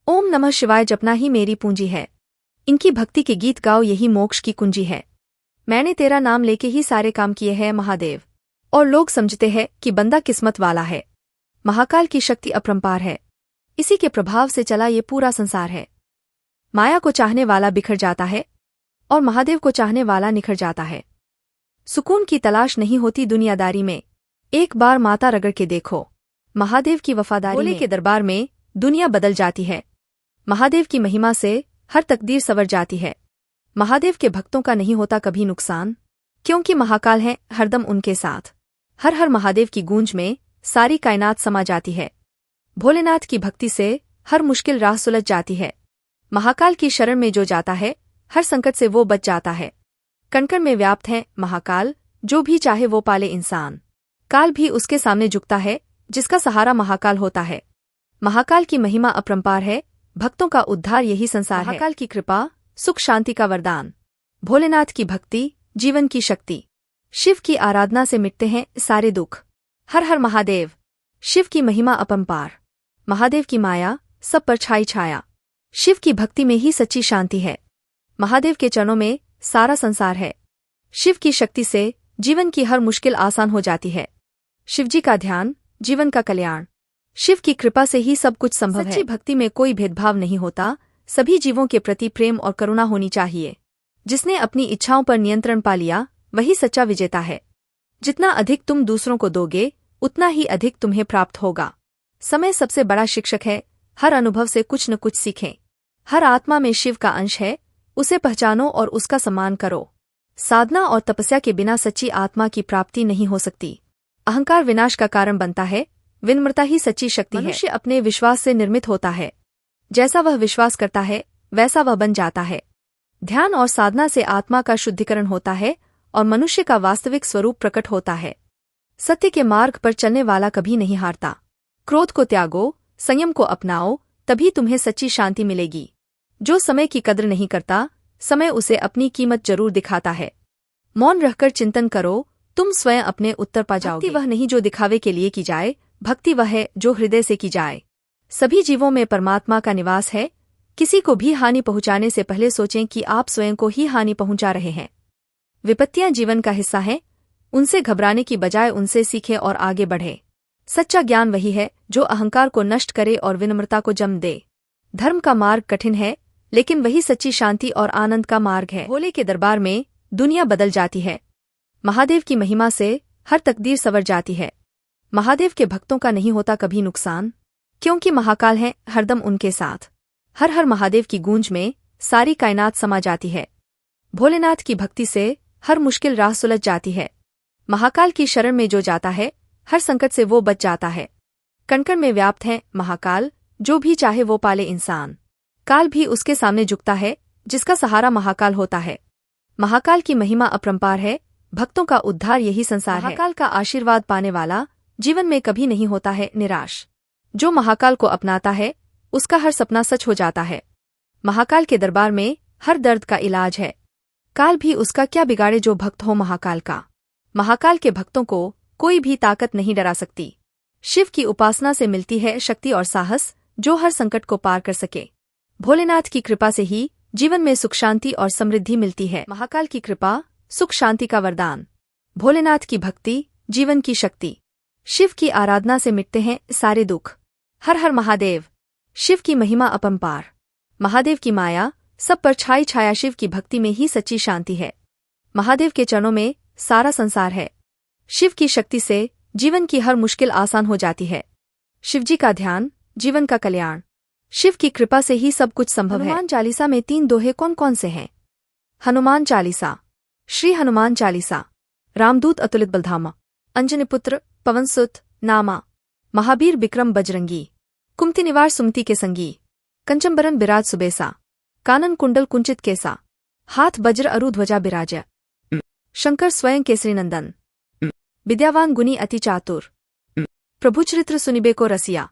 ओम नमः शिवाय जपना ही मेरी पूंजी है। इनकी भक्ति के गीत गाओ, यही मोक्ष की कुंजी है। मैंने तेरा नाम लेके ही सारे काम किए हैं महादेव। और लोग समझते हैं कि बंदा किस्मत वाला है। महाकाल की शक्ति अपरंपार है, इसी के प्रभाव से चला ये पूरा संसार है। माया को चाहने वाला बिखर जाता है और महादेव को चाहने वाला निखर जाता है। सुकून की तलाश नहीं होती दुनियादारी में, एक बार माता रगड़ के देखो। महादेव की वफादारी भोले के दरबार में दुनिया बदल जाती है। महादेव की महिमा से हर तकदीर संवर जाती है। महादेव के भक्तों का नहीं होता कभी नुकसान, क्योंकि महाकाल है हरदम उनके साथ। हर हर महादेव की गूंज में सारी कायनात समा जाती है। भोलेनाथ की भक्ति से हर मुश्किल राह सुलझ जाती है। महाकाल की शरण में जो जाता है हर संकट से वो बच जाता है। कण-कण में व्याप्त है महाकाल, जो भी चाहे वो पाले इंसान। काल भी उसके सामने झुकता है, जिसका सहारा महाकाल होता है। महाकाल की महिमा अपरंपार है, भक्तों का उद्धार यही संसार है। महाकाल की कृपा सुख शांति का वरदान। भोलेनाथ की भक्ति जीवन की शक्ति। शिव की आराधना से मिटते हैं सारे दुख। हर हर महादेव। शिव की महिमा अपरंपार, महादेव की माया सब पर छाई छाया। शिव की भक्ति में ही सच्ची शांति है। महादेव के चरणों में सारा संसार है। शिव की शक्ति से जीवन की हर मुश्किल आसान हो जाती है। शिवजी का ध्यान जीवन का कल्याण। शिव की कृपा से ही सब कुछ संभव है। सच्ची भक्ति में कोई भेदभाव नहीं होता, सभी जीवों के प्रति प्रेम और करुणा होनी चाहिए। जिसने अपनी इच्छाओं पर नियंत्रण पा लिया वही सच्चा विजेता है। जितना अधिक तुम दूसरों को दोगे उतना ही अधिक तुम्हें प्राप्त होगा। समय सबसे बड़ा शिक्षक है, हर अनुभव से कुछ न कुछ सीखें। हर आत्मा में शिव का अंश है, उसे पहचानो और उसका सम्मान करो। साधना और तपस्या के बिना सच्ची आत्मा की प्राप्ति नहीं हो सकती। अहंकार विनाश का कारण बनता है, विनम्रता ही सच्ची शक्ति है। मनुष्य अपने विश्वास से निर्मित होता है, जैसा वह विश्वास करता है वैसा वह बन जाता है। ध्यान और साधना से आत्मा का शुद्धिकरण होता है और मनुष्य का वास्तविक स्वरूप प्रकट होता है। सत्य के मार्ग पर चलने वाला कभी नहीं हारता। क्रोध को त्यागो, संयम को अपनाओ, तभी तुम्हें सच्ची शांति मिलेगी। जो समय की कद्र नहीं करता, समय उसे अपनी कीमत जरूर दिखाता है। मौन रहकर चिंतन करो, तुम स्वयं अपने उत्तर पा जाओगे। भक्ति वह नहीं जो दिखावे के लिए की जाए, भक्ति वह है जो हृदय से की जाए। सभी जीवों में परमात्मा का निवास है। किसी को भी हानि पहुंचाने से पहले सोचें कि आप स्वयं को ही हानि पहुंचा रहे हैं। विपत्तियां जीवन का हिस्सा हैं, उनसे घबराने की बजाय उनसे सीखें और आगे बढ़े। सच्चा ज्ञान वही है जो अहंकार को नष्ट करे और विनम्रता को जन्म दे। धर्म का मार्ग कठिन है, लेकिन वही सच्ची शांति और आनंद का मार्ग है। भोले के दरबार में दुनिया बदल जाती है। महादेव की महिमा से हर तकदीर संवर जाती है। महादेव के भक्तों का नहीं होता कभी नुकसान, क्योंकि महाकाल है हरदम उनके साथ। हर हर महादेव की गूंज में सारी कायनात समा जाती है। भोलेनाथ की भक्ति से हर मुश्किल राह सुलझ जाती है। महाकाल की शरण में जो जाता है हर संकट से वो बच जाता है। कण-कण में व्याप्त है महाकाल, जो भी चाहे वो पाले इंसान। काल भी उसके सामने झुकता है, जिसका सहारा महाकाल होता है। महाकाल की महिमा अपरंपार है, भक्तों का उद्धार यही संसार है। महाकाल का आशीर्वाद पाने वाला जीवन में कभी नहीं होता है निराश। जो महाकाल को अपनाता है उसका हर सपना सच हो जाता है। महाकाल के दरबार में हर दर्द का इलाज है। काल भी उसका क्या बिगाड़े जो भक्त हो महाकाल का। महाकाल के भक्तों को कोई भी ताकत नहीं डरा सकती। शिव की उपासना से मिलती है शक्ति और साहस, जो हर संकट को पार कर सके। भोलेनाथ की कृपा से ही जीवन में सुख शांति और समृद्धि मिलती है। महाकाल की कृपा सुख शांति का वरदान। भोलेनाथ की भक्ति जीवन की शक्ति। शिव की आराधना से मिटते हैं सारे दुख। हर हर महादेव। शिव की महिमा अपरंपार, महादेव की माया सब पर छाई छाया। शिव की भक्ति में ही सच्ची शांति है। महादेव के चरणों में सारा संसार है। शिव की शक्ति से जीवन की हर मुश्किल आसान हो जाती है। शिवजी का ध्यान जीवन का कल्याण। शिव की कृपा से ही सब कुछ संभव है। हनुमान चालीसा में 3 दोहे कौन कौन से हैं? हनुमान चालीसा, श्री हनुमान चालीसा, रामदूत अतुलित बलधामा, अंजनीपुत्र पवनसुत नामा, महावीर बिक्रम बजरंगी, कुमति निवार सुमति के संगी, कंचम्बरन बिराज सुबेसा, कानन कुंडल कुंचित केसा, हाथ वज्र अरु ध्वजा बिराज, शंकर स्वयं केसरी नंदन, विद्यावान गुनी अति चातुर, प्रभु चरित्र सुनिबे को रसिया।